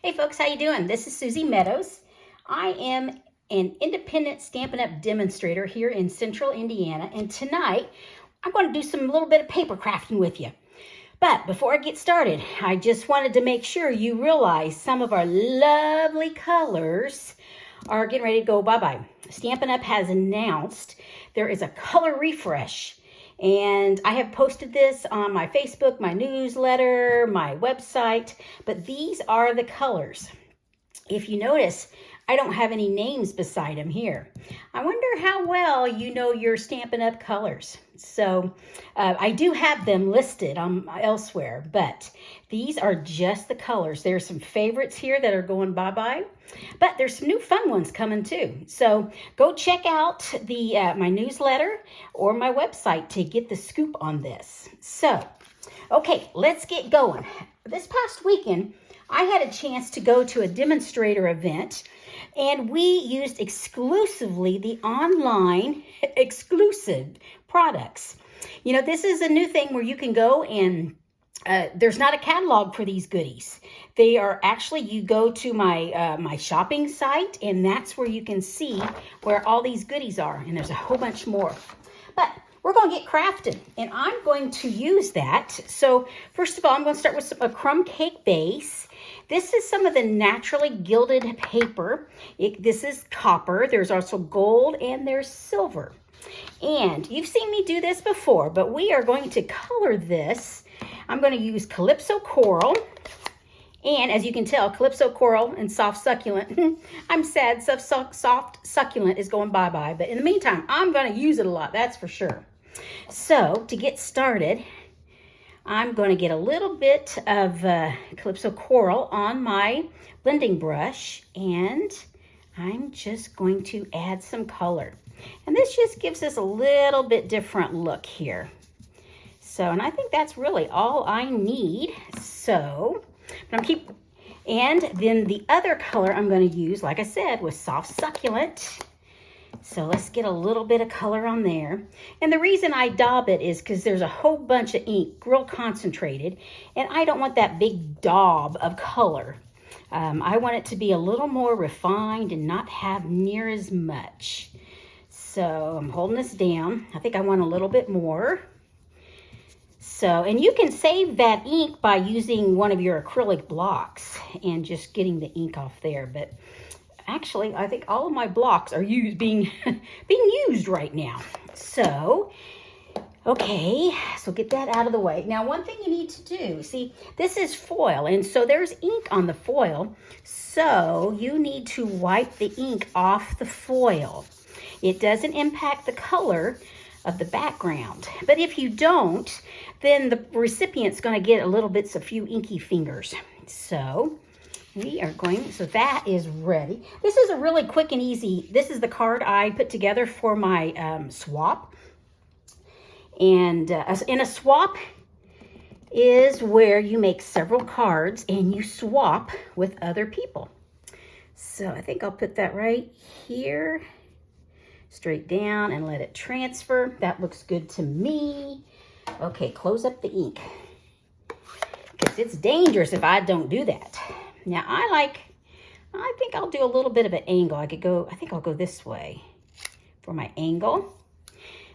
Hey folks, how you doing? This is Suzy Meadows. I am an independent Stampin' Up! Demonstrator here in Central Indiana, and tonight I'm going to do some little bit of paper crafting with you. But before I get started, I just wanted to make sure you realize some of our lovely colors are getting ready to go bye-bye. Stampin' Up! Has announced there is a color refresh. And I have posted this on my Facebook, my newsletter, my website, but these are the colors. If you notice, I don't have any names beside them here. I wonder how well you know your Stampin' Up! Colors. So I do have them listed elsewhere, but these are just the colors. There's some favorites here that are going bye-bye, but there's some new fun ones coming too. So go check out the my newsletter or my website to get the scoop on this. So, okay, let's get going. This past weekend, I had a chance to go to a demonstrator event, and we used exclusively the online exclusive products. You know, this is a new thing where you can go and there's not a catalog for these goodies. They are actually, you go to my my shopping site, and that's where you can see where all these goodies are, and there's a whole bunch more. But we're going to get crafting, and I'm going to use that. So first of all, I'm going to start with a crumb cake base. This is some of the Naturally Gilded paper. This is copper. There's also gold and there's silver. And you've seen me do this before, but we are going to color this. I'm going to use Calypso Coral. And as you can tell, Calypso Coral and Soft Succulent. I'm sad Soft Succulent is going bye-bye. But in the meantime, I'm going to use it a lot, that's for sure. So to get started, I'm going to get a little bit of Calypso Coral on my blending brush, and I'm just going to add some color. And this just gives us a little bit different look here. So, and I think that's really all I need. So, and then the other color I'm going to use, like I said, was Soft Succulent. So let's get a little bit of color on there. And the reason I daub it is because there's a whole bunch of ink, real concentrated, and I don't want that big daub of color. I want it to be a little more refined and not have near as much. So I'm holding this down. I think I want a little bit more. So, and you can save that ink by using one of your acrylic blocks and just getting the ink off there. But actually, I think all of my blocks are being used right now. So, okay, so get that out of the way. Now, one thing you need to do, see, this is foil, and so there's ink on the foil. So you need to wipe the ink off the foil. It doesn't impact the color of the background. But if you don't, then the recipient's going to get a few inky fingers. So we are going, so that is ready. This is a really quick and easy, this is the card I put together for my swap. And in a swap is where you make several cards and you swap with other people. So I think I'll put that right here, straight down, and let it transfer. That looks good to me. Okay, close up the ink, because it's dangerous if I don't do that. Now I think I'll do a little bit of an angle. I think I'll go this way for my angle.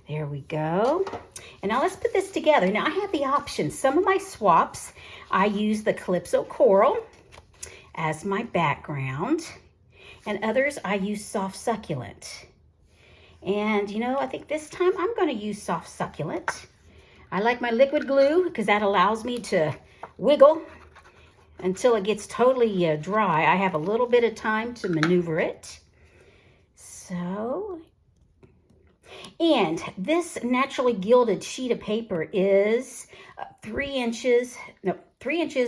There we go. And now let's put this together. Now I have the option. Some of my swaps, I use the Calypso Coral as my background, and others I use Soft Succulent. And you know, I think this time I'm going to use Soft Succulent. I like my liquid glue because that allows me to wiggle until it gets totally dry. I have a little bit of time to maneuver it. So, and this Naturally Gilded sheet of paper is 3 inches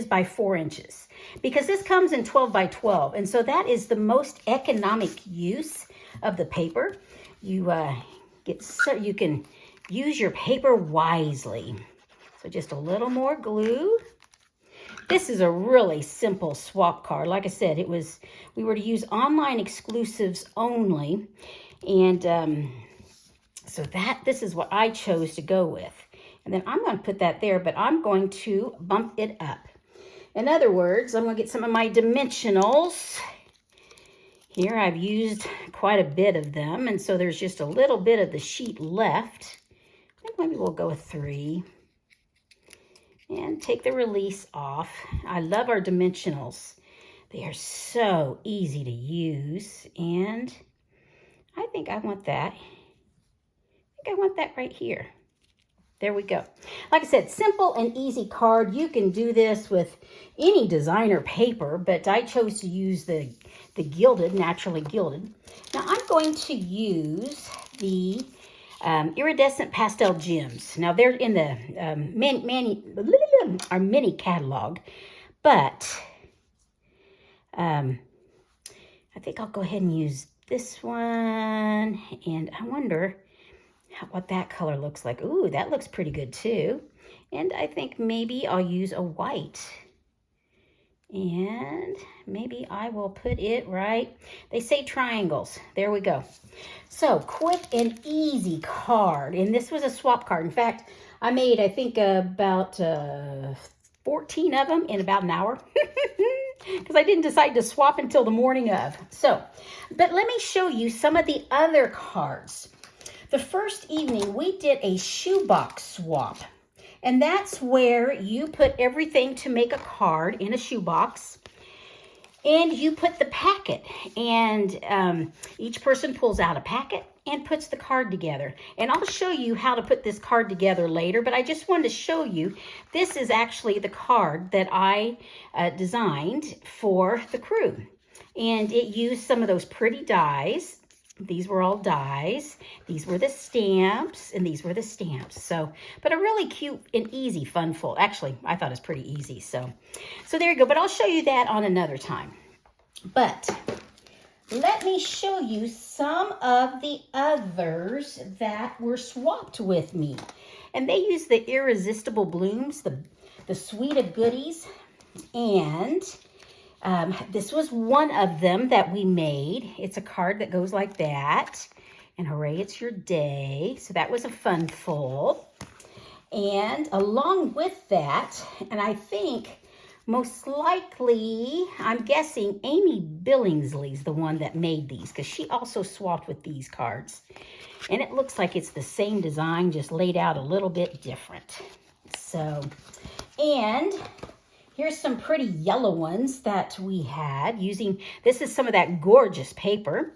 by 4 inches, because this comes in 12 by 12. And so that is the most economic use of the paper. You can use your paper wisely. So just a little more glue. This is a really simple swap card. Like I said, we were to use online exclusives only. And so this is what I chose to go with. And then I'm going to put that there, but I'm going to bump it up. In other words, I'm going to get some of my dimensionals. Here I've used quite a bit of them, and so there's just a little bit of the sheet left. I think maybe we'll go with 3. And take the release off. I love our dimensionals. They are so easy to use, and I think I want that. I think I want that right here. There we go. Like I said, simple and easy card. You can do this with any designer paper, but I chose to use the gilded, naturally gilded. Now I'm going to use the iridescent pastel gems. Now they're in the our mini catalog, but I think I'll go ahead and use this one, and I wonder what that color looks like. Ooh, that looks pretty good too. And I think maybe I'll use a white. And maybe I will put it right. They say triangles. There we go. So quick and easy card. And this was a swap card. In fact, I made, I think, about 14 of them in about an hour. Because I didn't decide to swap until the morning of. So, but let me show you some of the other cards. The first evening, we did a shoebox swap. And that's where you put everything to make a card in a shoebox. And you put the packet. And each person pulls out a packet and puts the card together. And I'll show you how to put this card together later. But I just wanted to show you, this is actually the card that I designed for the crew. And it used some of those pretty dies. These were all dies. These were the stamps, and these were the stamps. So, but a really cute and easy fun fold. Actually, I thought it was pretty easy. So there you go. But I'll show you that on another time. But let me show you some of the others that were swapped with me. And they use the Irresistible Blooms, the Suite of Goodies, and this was one of them that we made. It's a card that goes like that. And hooray, it's your day. So that was a fun fold. And along with that, and I think most likely, I'm guessing Amy Billingsley's the one that made these, because she also swapped with these cards. And it looks like it's the same design, just laid out a little bit different. So, and here's some pretty yellow ones that we had using, this is some of that gorgeous paper,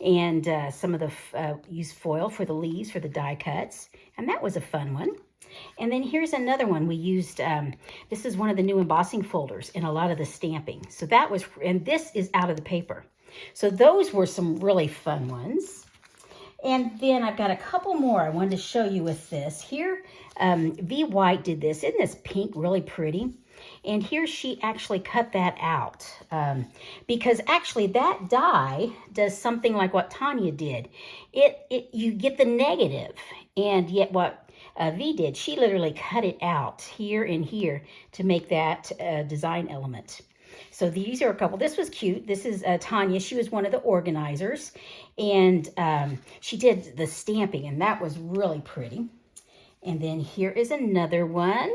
and some of the used foil for the leaves, for the die cuts, and that was a fun one. And then here's another one we used, this is one of the new embossing folders in a lot of the stamping. So that was, and this is out of the paper. So those were some really fun ones. And then I've got a couple more I wanted to show you with this. Here, V. White did this. Isn't this pink really pretty? And here she actually cut that out because actually that die does something like what Tanya did. You get the negative, and yet what V did, she literally cut it out here and here to make that design element. So these are a couple. This was cute. This is Tanya. She was one of the organizers, and she did the stamping, and that was really pretty. And then here is another one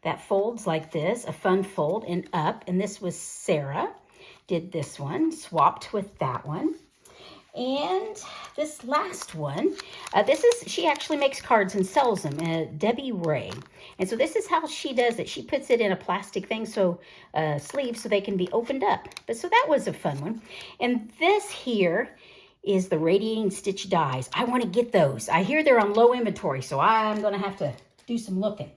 that folds like this, a fun fold and up. And this was Sarah, did this one, swapped with that one. And this last one, she actually makes cards and sells them, Debbie Ray. And so this is how she does it. She puts it in a plastic thing, so sleeve, so they can be opened up. But so that was a fun one. And this here is the Radiating Stitch dies. I want to get those. I hear they're on low inventory, so I'm going to have to do some looking.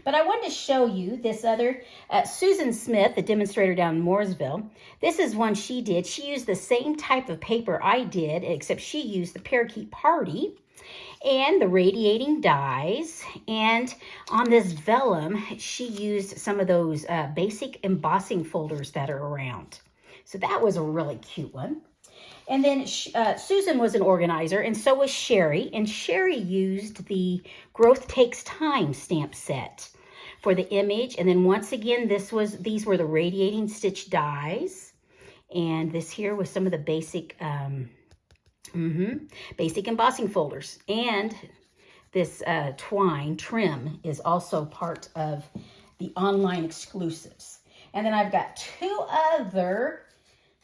But I wanted to show you this other, Susan Smith, the demonstrator down in Mooresville. This is one she did. She used the same type of paper I did, except she used the Parakeet Party and the Radiating dies. And on this vellum, she used some of those basic embossing folders that are around. So that was a really cute one. And then Susan was an organizer, and so was Sherry. And Sherry used the Growth Takes Time stamp set for the image. And then once again, these were the Radiating Stitch dies. And this here was some of the basic, basic embossing folders. And this twine trim is also part of the online exclusives. And then I've got two other.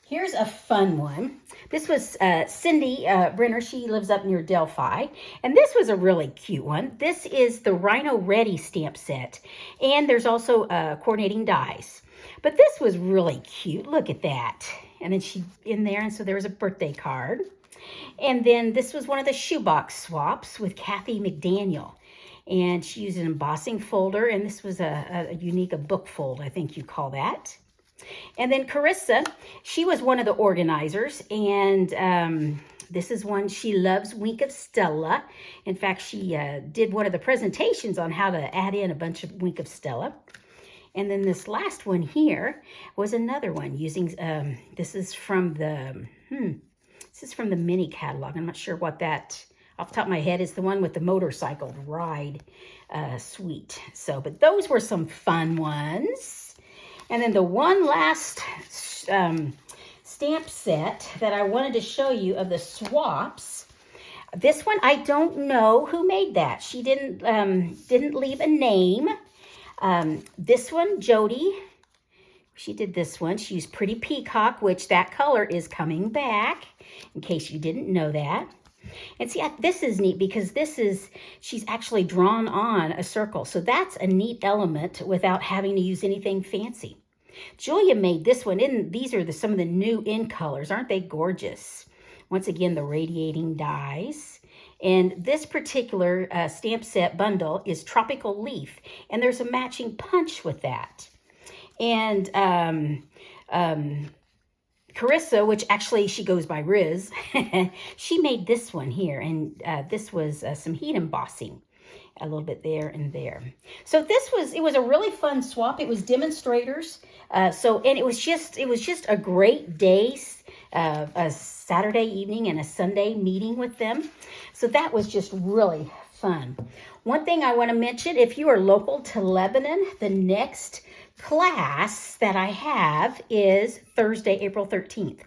Here's a fun one. This was Cindy Brenner. She lives up near Delphi. And this was a really cute one. This is the Rhino Ready stamp set. And there's also coordinating dies. But this was really cute. Look at that. And then she in there. And so there was a birthday card. And then this was one of the shoebox swaps with Kathy McDaniel. And she used an embossing folder. And this was a unique book fold, I think you call that. And then Carissa, she was one of the organizers, and this is one she loves, Wink of Stella. In fact, she did one of the presentations on how to add in a bunch of Wink of Stella. And then this last one here was another one using, this is from the mini catalog. I'm not sure what that, off the top of my head, is the one with the motorcycle ride suite. So, but those were some fun ones. And then the one last stamp set that I wanted to show you of the swaps. This one, I don't know who made that. She didn't leave a name. This one, Jody, she did this one. She used Pretty Peacock, which that color is coming back, in case you didn't know that. And see, this is neat because she's actually drawn on a circle. So that's a neat element without having to use anything fancy. Julia made this one. These are some of the new in colors. Aren't they gorgeous? Once again, the radiating dies. And this particular stamp set bundle is Tropical Leaf. And there's a matching punch with that. And Carissa, which actually she goes by Riz, she made this one here, and this was some heat embossing, a little bit there and there. So it was a really fun swap. It was demonstrators, and it was just a great day, a Saturday evening and a Sunday meeting with them. So that was just really fun. One thing I want to mention, if you are local to Lebanon, the next class that I have is Thursday, April 13th.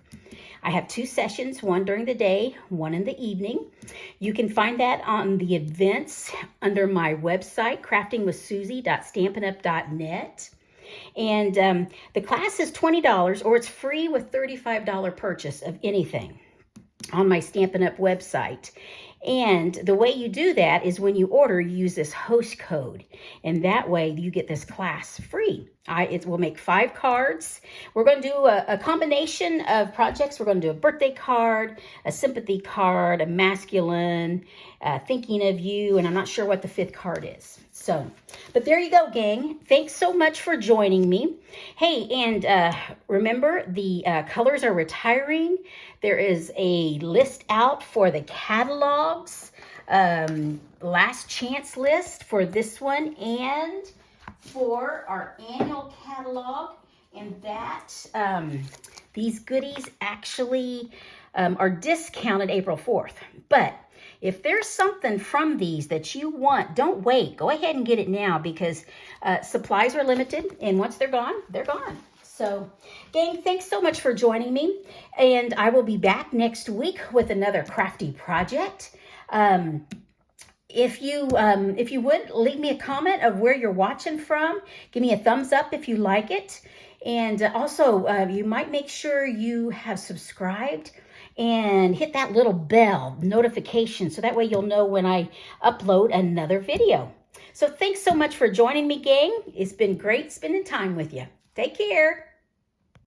I have 2 sessions, one during the day, one in the evening. You can find that on the events under my website, craftingwithsuzy.stampinup.net. And the class is $20, or it's free with $35 purchase of anything on my Stampin' Up website. And the way you do that is when you order, you use this host code. And that way you get this class free. We'll make 5 cards. We're going to do a combination of projects. We're going to do a birthday card, a sympathy card, a masculine, thinking of you, and I'm not sure what the 5th card is. So, but there you go, gang. Thanks so much for joining me. Hey, and remember, the colors are retiring. There is a list out for the catalogs, last chance list for this one and for our annual catalog. And that these goodies actually are discounted April 4th. But if there's something from these that you want, don't wait. Go ahead and get it now because supplies are limited. And once they're gone, they're gone. So, gang, thanks so much for joining me. And I will be back next week with another crafty project. If you would, leave me a comment of where you're watching from. Give me a thumbs up if you like it. And also, you might make sure you have subscribed and hit that little bell notification so that way you'll know when I upload another video. So thanks so much for joining me, gang. It's been great spending time with you. Take care.